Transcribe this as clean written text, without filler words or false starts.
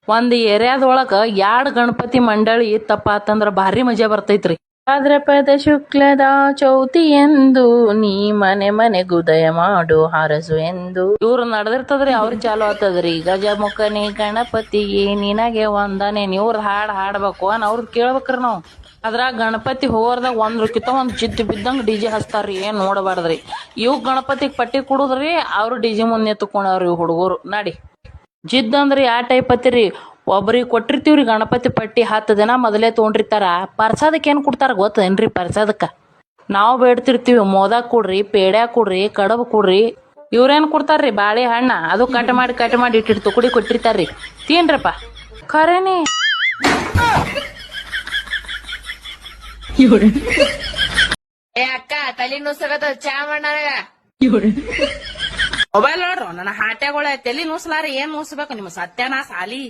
ಒಂದ್ ಏರಿಯಾದೊಳಗ 2 ಗಣಪತಿ ಮಂಡಳಿ ತಪ್ಪಾತಂದ್ರ ಭಾರಿ ಮಜಾ ಬರ್ತೈತ್ರಿ. ಭಾದ್ರಪದ ಶುಕ್ಲದ ಚೌತಿ ಎಂದು ನೀ ಮನೆ ಮನೆಗೆ ಉದಯ ಮಾಡು ಹಾರಸು ಎಂದು ಇವ್ರು ನಡೆದಿರ್ತದ್ರಿ. ಅವ್ರ ಚಾಲು ಆತದ್ರಿ. ಗಜಮುಖನಿ ಗಣಪತಿಗೆ ನಿನಗೆ ವಂದನೆ. ಇವ್ರ ಹಾಡ್ಬೇಕು ಅವ್ರದ್ ಕೇಳ್ಬೇಕ್ರಿ ನಾವ್. ಅದ್ರಾಗ ಗಣಪತಿ ಹೋರ್ದಾಗ ಒಂದ್ರಕ್ಕಿಂತ ಒಂದ್ ಜಿದ್ದು ಬಿದ್ದಂಗ ಡಿಜೆ ಹಚ್ತಾರ್ರಿ. ಏನ್ ನೋಡಬಾರ್ದ್ರಿ. ಇವ್ ಗಣಪತಿಗ್ ಪಟ್ಟಿ ಕುಡುದ್ರಿ, ಅವ್ರು ಡಿಜೆ ಮುಂದೆ ಎತ್ಕೊಂಡವ್ರಿ ಹುಡುಗರು. ನಡಿ ಜಿದ್ ಅಂದ್ರಿ ಯಾವ ಟೈಪ್ ಹತ್ತಿರಿ. ಒಬ್ರಿಗೆ ಕೊಟ್ಟಿರ್ತೀವ್ರಿ ಗಣಪತಿ ಪಟ್ಟಿ 10 ದಿನ ಮೊದಲೇ ತೊಗೊಂಡಿರ್ತಾರ. ಪ್ರಸಾದಕ್ಕೆ ಏನ್ ಕೊಡ್ತಾರ ಗೊತ್ತೇನ್ರಿ? ಪ್ರಸಾದಕ್ಕ ನಾವು ಬೇಡ್ತಿರ್ತೀವಿ ಮೋದಕ್ ಕೊಡ್ರಿ, ಪೇಡ್ಯಾ ಕೊಡ್ರಿ, ಕಡಬ್ ಕೊಡ್ರಿ. ಇವ್ರೇನ್ ಕೊಡ್ತಾರ್ರಿ? ಬಾಳೆ ಹಣ್ಣ ಅದು ಕಟ್ ಮಾಡಿ ಇಟ್ಟಿಟ್ಟು ತುಕುಡಿ ಕೊಟ್ಟಿರ್ತಾರ್ರಿ. ತಿನ್ರಪ್ಪ ಖರೇನಿ. ಏ ಅಕ್ಕ ತಲಿ ನುಸಗದ ಚಾ ಮಾಡ ನನಗ. ಮೊಬೈಲ್ ನೋಡ್ರು ನನ್ನ ಹಾಟ್ಯಾಗಳ ತಲಿ ನುಸ್ಲಾರ ಏನ್ ನುಸ್ಬೇಕು ನಿಮ್ಮ ಸತ್ಯನಾಶ ಸಾಲಿ.